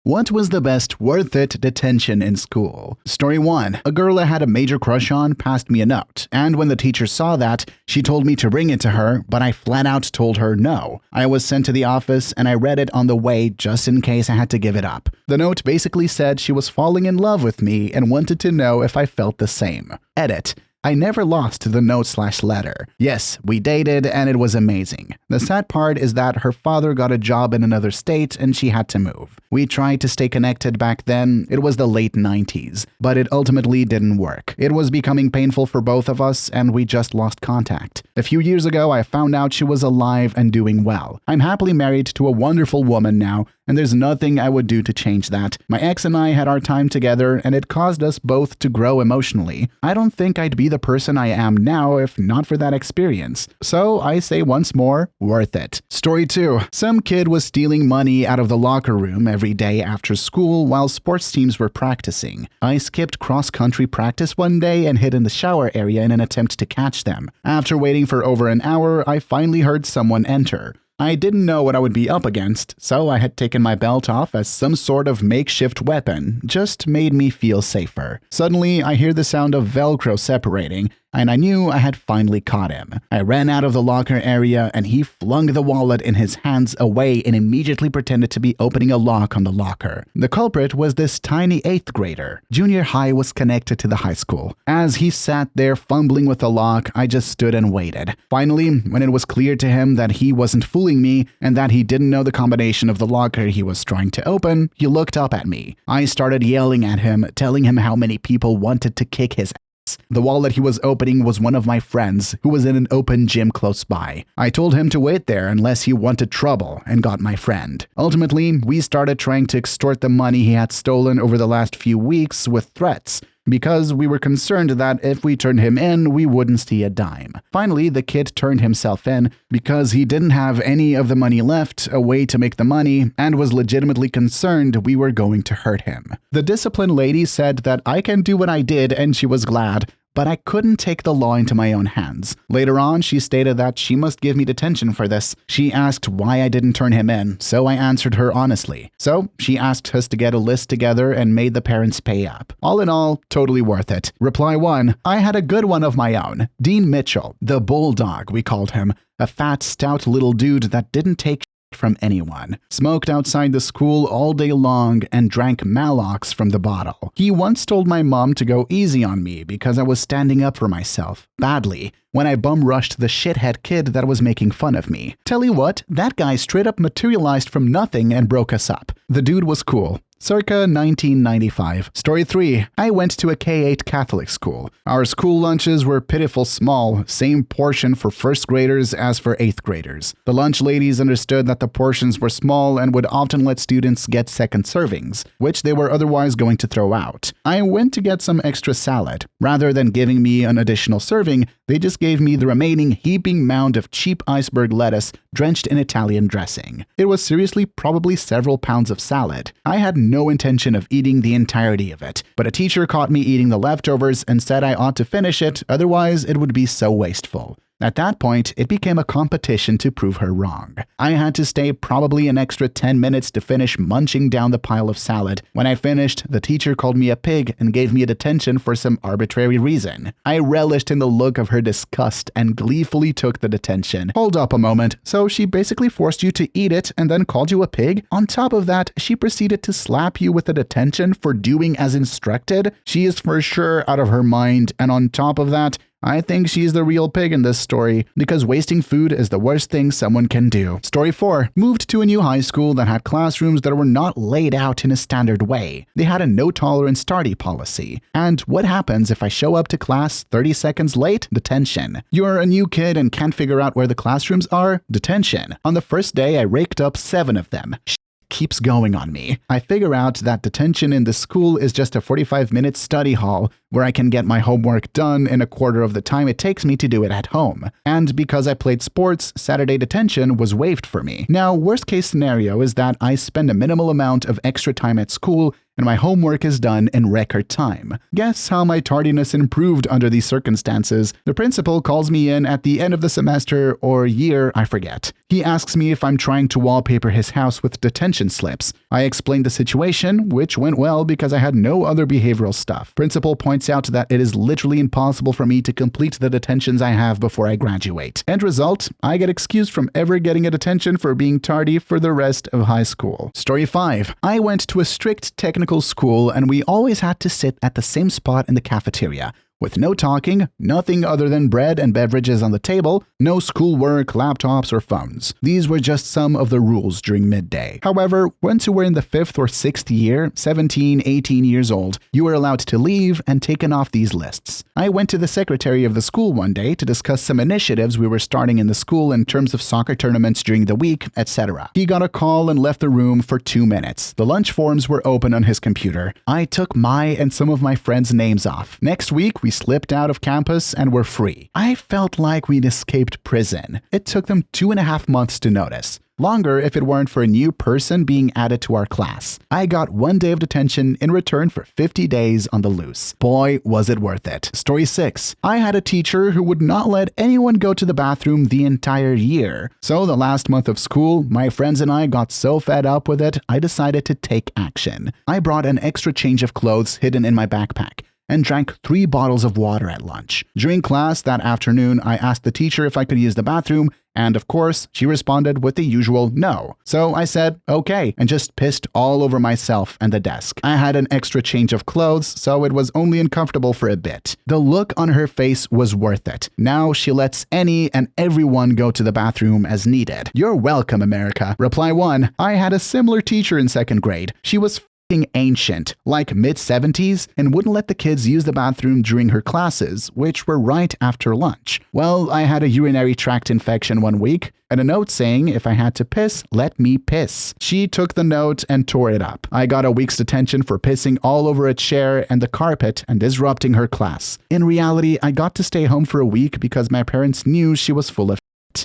What was the best worth it detention in school? Story 1. A girl I had a major crush on passed me a note, and when the teacher saw that, she told me to bring it to her, but I flat out told her no. I was sent to the office and I read it on the way just in case I had to give it up. The note basically said she was falling in love with me and wanted to know if I felt the same. Edit. I never lost the note/letter. Yes, we dated and it was amazing. The sad part is that her father got a job in another state and she had to move. We tried to stay connected back then. It was the late 90s, but it ultimately didn't work. It was becoming painful for both of us and we just lost contact. A few years ago, I found out she was alive and doing well. I'm happily married to a wonderful woman now, and there's nothing I would do to change that. My ex and I had our time together and it caused us both to grow emotionally. I don't think I'd be the person I am now if not for that experience. So I say once more, worth it. Story 2. Some kid was stealing money out of the locker room every day after school while sports teams were practicing. I skipped cross-country practice one day and hid in the shower area in an attempt to catch them. After waiting for over an hour, I finally heard someone enter. I didn't know what I would be up against, so I had taken my belt off as some sort of makeshift weapon, just made me feel safer. Suddenly, I hear the sound of Velcro separating, and I knew I had finally caught him. I ran out of the locker area and he flung the wallet in his hands away and immediately pretended to be opening a lock on the locker. The culprit was this tiny 8th grader. Junior high was connected to the high school. As he sat there fumbling with the lock, I just stood and waited. Finally, when it was clear to him that he wasn't fooling me and that he didn't know the combination of the locker he was trying to open, he looked up at me. I started yelling at him, telling him how many people wanted to kick his ass. The wallet he was opening was one of my friends who was in an open gym close by. I told him to wait there unless he wanted trouble and got my friend. Ultimately, we started trying to extort the money he had stolen over the last few weeks with threats, because we were concerned that if we turned him in, we wouldn't see a dime. Finally, the kid turned himself in because he didn't have any of the money left, a way to make the money, and was legitimately concerned we were going to hurt him. The discipline lady said that I can do what I did and she was glad, but I couldn't take the law into my own hands. Later on, she stated that she must give me detention for this. She asked why I didn't turn him in, so I answered her honestly. So she asked us to get a list together and made the parents pay up. All in all, totally worth it. Reply 1. I had a good one of my own. Dean Mitchell, the bulldog, we called him. A fat, stout little dude that didn't take from anyone, smoked outside the school all day long, and drank Malox from the bottle. He once told my mom to go easy on me because I was standing up for myself, badly, when I bum rushed the shithead kid that was making fun of me. Tell you what, that guy straight up materialized from nothing and broke us up. The dude was cool. Circa 1995. Story 3. I went to a K-8 Catholic school. Our school lunches were pitiful small, same portion for first graders as for 8th graders. The lunch ladies understood that the portions were small and would often let students get second servings, which they were otherwise going to throw out. I went to get some extra salad. Rather than giving me an additional serving, they just gave me the remaining heaping mound of cheap iceberg lettuce drenched in Italian dressing. It was seriously probably several pounds of salad. I had no intention of eating the entirety of it, but a teacher caught me eating the leftovers and said I ought to finish it, otherwise it would be so wasteful. At that point, it became a competition to prove her wrong. I had to stay probably an extra 10 minutes to finish munching down the pile of salad. When I finished, the teacher called me a pig and gave me a detention for some arbitrary reason. I relished in the look of her disgust and gleefully took the detention. Hold up a moment. So she basically forced you to eat it and then called you a pig? On top of that, she proceeded to slap you with a detention for doing as instructed? She is for sure out of her mind, and on top of that, I think she's the real pig in this story, because wasting food is the worst thing someone can do. Story 4. Moved to a new high school that had classrooms that were not laid out in a standard way. They had a no-tolerance tardy policy. And what happens if I show up to class 30 seconds late? Detention. You're a new kid and can't figure out where the classrooms are? Detention. On the first day, I raked up 7 of them. Keeps going on me. I figure out that detention in the school is just a 45-minute study hall where I can get my homework done in a quarter of the time it takes me to do it at home. And because I played sports, Saturday detention was waived for me. Now, worst case scenario is that I spend a minimal amount of extra time at school and my homework is done in record time. Guess how my tardiness improved under these circumstances? The principal calls me in at the end of the semester or year, I forget. He asks me if I'm trying to wallpaper his house with detention slips. I explained the situation, which went well because I had no other behavioral stuff. Principal points out that it is literally impossible for me to complete the detentions I have before I graduate. End result, I get excused from ever getting a detention for being tardy for the rest of high school. Story 5. I went to a strict technical school and we always had to sit at the same spot in the cafeteria, with no talking, nothing other than bread and beverages on the table, no schoolwork, laptops, or phones. These were just some of the rules during midday. However, once you were in the 5th or 6th year, 17, 18 years old, you were allowed to leave and taken off these lists. I went to the secretary of the school one day to discuss some initiatives we were starting in the school in terms of soccer tournaments during the week, etc. He got a call and left the room for 2 minutes. The lunch forms were open on his computer. I took my and some of my friends' names off. Next week, we slipped out of campus and were free. I felt like we'd escaped prison. It took them 2.5 months to notice. Longer if it weren't for a new person being added to our class. I got 1 day of detention in return for 50 days on the loose. Boy, was it worth it. Story 6. I had a teacher who would not let anyone go to the bathroom the entire year. So the last month of school, my friends and I got so fed up with it, I decided to take action. I brought an extra change of clothes hidden in my backpack and drank 3 bottles of water at lunch. During class that afternoon, I asked the teacher if I could use the bathroom, and of course, she responded with the usual no. So I said, okay, and just pissed all over myself and the desk. I had an extra change of clothes, so it was only uncomfortable for a bit. The look on her face was worth it. Now she lets any and everyone go to the bathroom as needed. You're welcome, America. Reply 1. I had a similar teacher in 2nd grade. She was ancient, like mid-70s, and wouldn't let the kids use the bathroom during her classes, which were right after lunch. Well, I had a urinary tract infection one week, and a note saying if I had to piss, let me piss. She took the note and tore it up. I got a week's detention for pissing all over a chair and the carpet and disrupting her class. In reality, I got to stay home for a week because my parents knew she was full of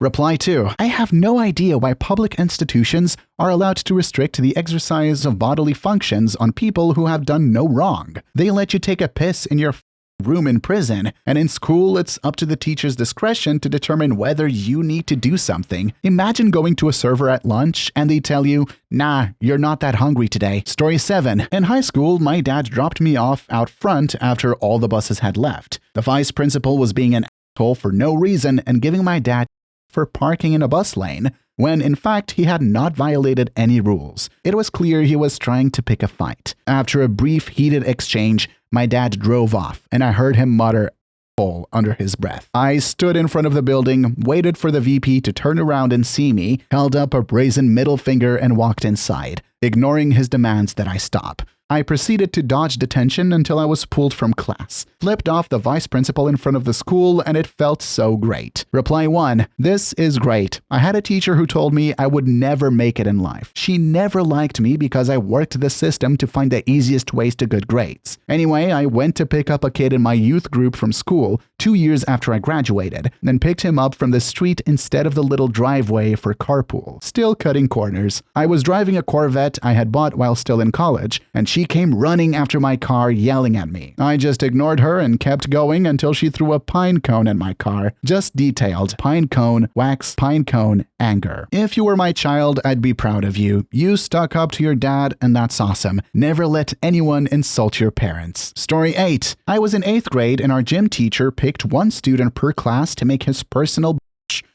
Reply 2. I have no idea why public institutions are allowed to restrict the exercise of bodily functions on people who have done no wrong. They let you take a piss in your room in prison, and in school it's up to the teacher's discretion to determine whether you need to do something. Imagine going to a server at lunch and they tell you, nah, you're not that hungry today. Story 7. In high school, my dad dropped me off out front after all the buses had left. The vice principal was being an asshole for no reason and giving my dad for parking in a bus lane, when in fact he had not violated any rules. It was clear he was trying to pick a fight. After a brief heated exchange, my dad drove off, and I heard him mutter "asshole" under his breath. I stood in front of the building, waited for the VP to turn around and see me, held up a brazen middle finger and walked inside, ignoring his demands that I stop. I proceeded to dodge detention until I was pulled from class, flipped off the vice principal in front of the school, and it felt so great. Reply 1. This is great. I had a teacher who told me I would never make it in life. She never liked me because I worked the system to find the easiest ways to good grades. Anyway, I went to pick up a kid in my youth group from school 2 years after I graduated, then picked him up from the street instead of the little driveway for carpool. Still cutting corners. I was driving a Corvette I had bought while still in college, and she came running after my car yelling at me. I just ignored her and kept going until she threw a pine cone at my car. Just detailed. Pine cone, wax, pine cone, anger. If you were my child, I'd be proud of you. You stuck up to your dad, and that's awesome. Never let anyone insult your parents. Story 8. I was in 8th grade and our gym teacher picked 1 student per class to make his personal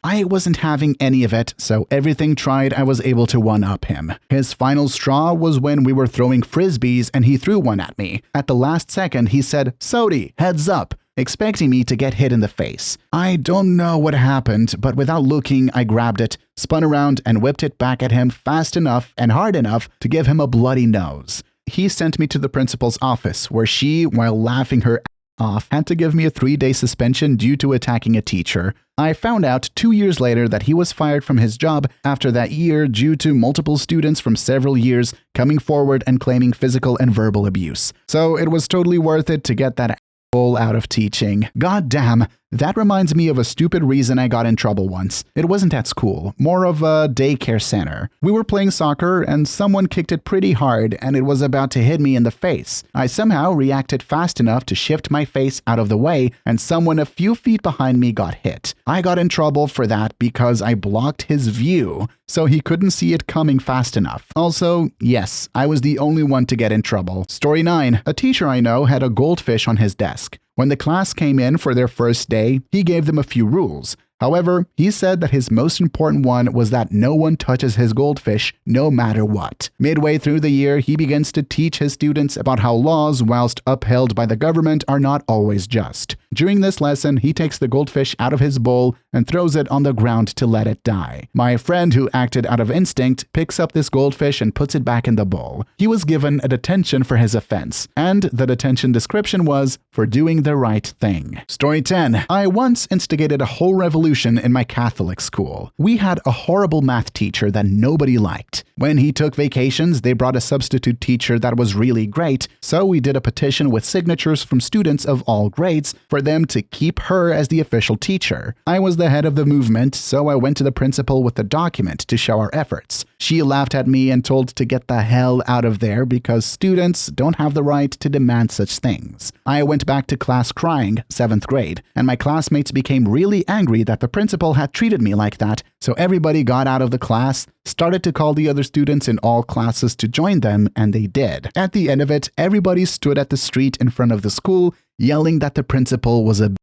I wasn't having any of it, so everything tried I was able to one-up him. His final straw was when we were throwing frisbees and he threw one at me. At the last second, he said, "Sodi, heads up," expecting me to get hit in the face. I don't know what happened, but without looking, I grabbed it, spun around, and whipped it back at him fast enough and hard enough to give him a bloody nose. He sent me to the principal's office, where she, while laughing her off, had to give me a 3-day suspension due to attacking a teacher. I found out 2 years later that he was fired from his job after that year due to multiple students from several years coming forward and claiming physical and verbal abuse. So it was totally worth it to get that out of teaching. God damn, that reminds me of a stupid reason I got in trouble once. It wasn't at school, more of a daycare center. We were playing soccer and someone kicked it pretty hard and it was about to hit me in the face. I somehow reacted fast enough to shift my face out of the way and someone a few feet behind me got hit. I got in trouble for that because I blocked his view, so he couldn't see it coming fast enough. Also, yes, I was the only one to get in trouble. Story 9. A teacher I know had a goldfish on his desk. When the class came in for their first day, he gave them a few rules. However, he said that his most important one was that no one touches his goldfish, no matter what. Midway through the year, he begins to teach his students about how laws, whilst upheld by the government, are not always just. During this lesson, he takes the goldfish out of his bowl and throws it on the ground to let it die. My friend, who acted out of instinct, picks up this goldfish and puts it back in the bowl. He was given a detention for his offense, and the detention description was for doing the right thing. Story 10. I once instigated a whole revolution in my Catholic school. We had a horrible math teacher that nobody liked. When he took vacations, they brought a substitute teacher that was really great, so we did a petition with signatures from students of all grades for them to keep her as the official teacher. I was the head of the movement, so I went to the principal with the document to show our efforts. She laughed at me and told to get the hell out of there because students don't have the right to demand such things. I went back to class crying, 7th grade, and my classmates became really angry that the principal had treated me like that, so everybody got out of the class, started to call the other students in all classes to join them, and they did. At the end of it, everybody stood at the street in front of the school, yelling that the principal was a bitch.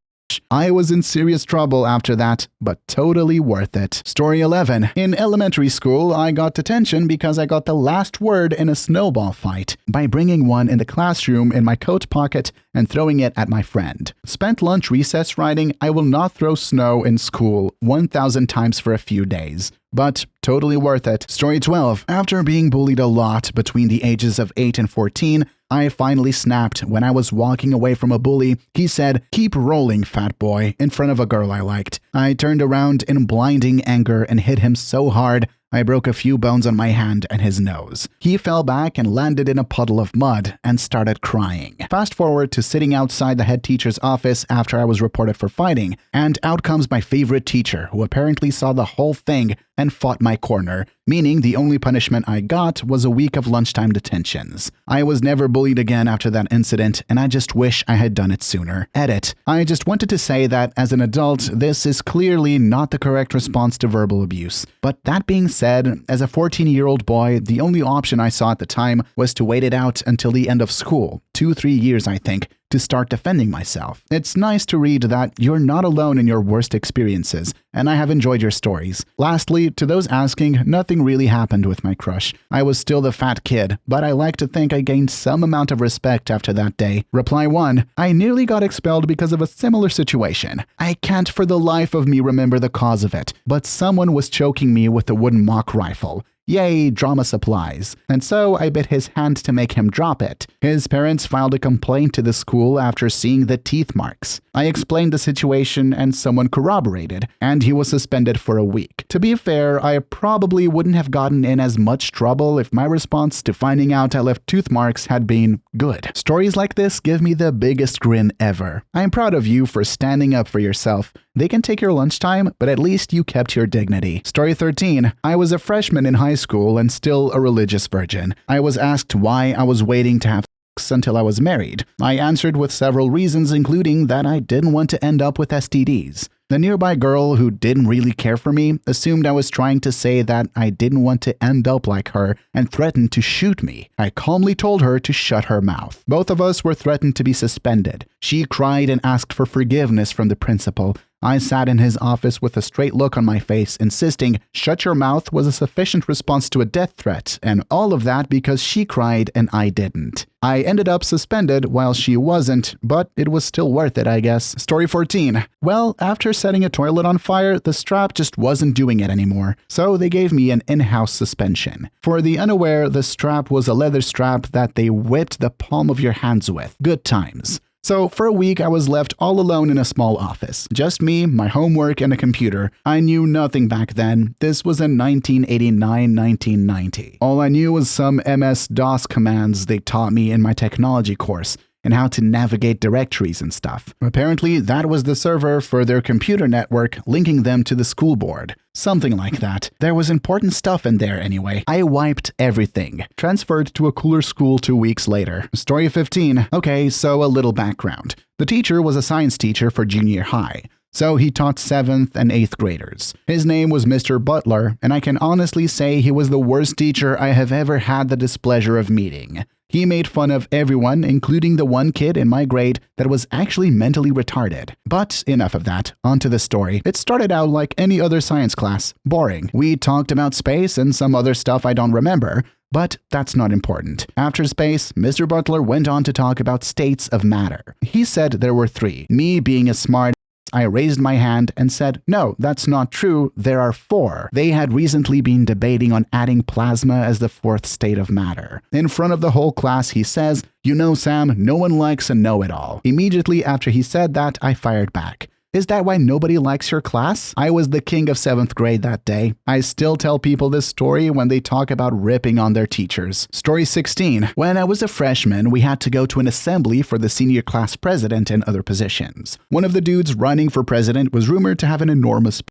I was in serious trouble after that, but totally worth it. Story 11. In elementary school, I got detention because I got the last word in a snowball fight by bringing one in the classroom in my coat pocket and throwing it at my friend. Spent lunch recess writing, "I will not throw snow in school" 1,000 times for a few days. But totally worth it. Story 12. After being bullied a lot between the ages of 8 and 14, I finally snapped when I was walking away from a bully. He said, "Keep rolling, fat boy," in front of a girl I liked. I turned around in blinding anger and hit him so hard I broke a few bones on my hand and his nose. He fell back and landed in a puddle of mud and started crying. Fast forward to sitting outside the head teacher's office after I was reported for fighting, and out comes my favorite teacher, who apparently saw the whole thing and fought my corner, meaning the only punishment I got was a week of lunchtime detentions. I was never bullied again after that incident, and I just wish I had done it sooner. Edit. I just wanted to say that as an adult, this is clearly not the correct response to verbal abuse. But that being said, as a 14-year-old boy, the only option I saw at the time was to wait it out until the end of school, 2-3 years I think, to start defending myself. It's nice to read that you're not alone in your worst experiences, and I have enjoyed your stories. Lastly, to those asking, nothing really happened with my crush. I was still the fat kid, but I like to think I gained some amount of respect after that day. Reply 1. I nearly got expelled because of a similar situation. I can't for the life of me remember the cause of it, but someone was choking me with a wooden mock rifle. Yay, drama supplies. And so I bit his hand to make him drop it. His parents filed a complaint to the school after seeing the teeth marks. I explained the situation and someone corroborated, and he was suspended for a week. To be fair, I probably wouldn't have gotten in as much trouble if my response to finding out I left tooth marks had been good. Stories like this give me the biggest grin ever. I'm proud of you for standing up for yourself. They can take your lunchtime, but at least you kept your dignity. Story 13. I was a freshman in high school and still a religious virgin. I was asked why I was waiting to have sex until I was married. I answered with several reasons, including that I didn't want to end up with STDs. The nearby girl, who didn't really care for me, assumed I was trying to say that I didn't want to end up like her and threatened to shoot me. I calmly told her to shut her mouth. Both of us were threatened to be suspended. She cried and asked for forgiveness from the principal. I sat in his office with a straight look on my face, insisting "shut your mouth" was a sufficient response to a death threat, and all of that because she cried and I didn't. I ended up suspended while she wasn't, but it was still worth it, I guess. Story 14. Well, after setting a toilet on fire, the strap just wasn't doing it anymore, so they gave me an in-house suspension. For the unaware, the strap was a leather strap that they whipped the palm of your hands with. Good times. So for a week, I was left all alone in a small office. Just me, my homework, and a computer. I knew nothing back then. This was in 1989-1990. All I knew was some MS-DOS commands they taught me in my technology course. and how to navigate directories and stuff. Apparently, that was the server for their computer network linking them to the school board. Something like that. There was important stuff in there anyway. I wiped everything. Transferred to a cooler school 2 weeks later. Story 15. Okay, so a little background. The teacher was a science teacher for junior high. So he taught 7th and 8th graders. His name was Mr. Butler, and I can honestly say he was the worst teacher I have ever had the displeasure of meeting. He made fun of everyone, including the one kid in my grade that was actually mentally retarded. But enough of that, onto the story. It started out like any other science class, boring. We talked about space and some other stuff I don't remember, but that's not important. After space, Mr. Butler went on to talk about states of matter. He said there were 3. Me being a smart I raised my hand and said, no, that's not true, there are 4. They had recently been debating on adding plasma as the 4th state of matter. In front of the whole class, he says, you know, Sam, no one likes a know-it-all. Immediately after he said that, I fired back. Is that why nobody likes your class? I was the king of 7th grade that day. I still tell people this story when they talk about ripping on their teachers. Story 16. When I was a freshman, we had to go to an assembly for the senior class president and other positions. One of the dudes running for president was rumored to have an enormous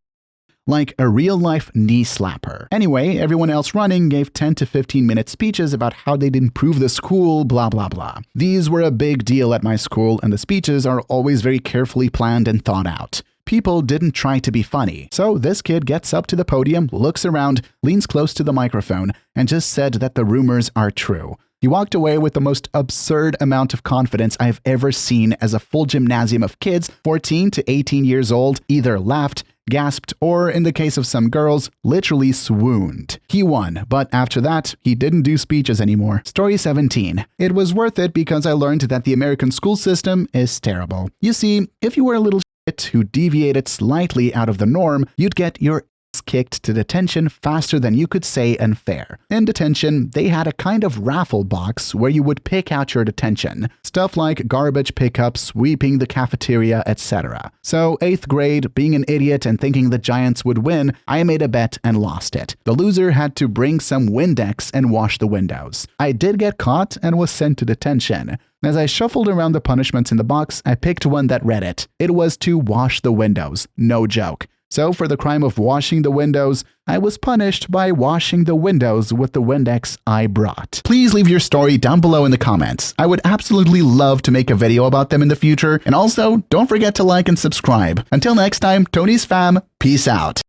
like a real-life knee slapper. Anyway, everyone else running gave 10 to 15-minute speeches about how they'd improve the school, blah, blah, blah. These were a big deal at my school, and the speeches are always very carefully planned and thought out. People didn't try to be funny. So this kid gets up to the podium, looks around, leans close to the microphone, and just said that the rumors are true. He walked away with the most absurd amount of confidence I've ever seen as a full gymnasium of kids 14 to 18 years old either laughed, gasped, or in the case of some girls, literally swooned. He won, but after that, he didn't do speeches anymore. Story 17. It was worth it because I learned that the American school system is terrible. You see, if you were a little shit who deviated slightly out of the norm, you'd get your kicked to detention faster than you could say unfair. In detention, they had a kind of raffle box where you would pick out your detention. Stuff like garbage pickup, sweeping the cafeteria, etc. So 8th grade, being an idiot and thinking the Giants would win, I made a bet and lost it. The loser had to bring some Windex and wash the windows. I did get caught and was sent to detention. As I shuffled around the punishments in the box, I picked one that read it. It was to wash the windows. No joke. So for the crime of washing the windows, I was punished by washing the windows with the Windex I brought. Please leave your story down below in the comments. I would absolutely love to make a video about them in the future. And also, don't forget to like and subscribe. Until next time, Tony's fam, peace out.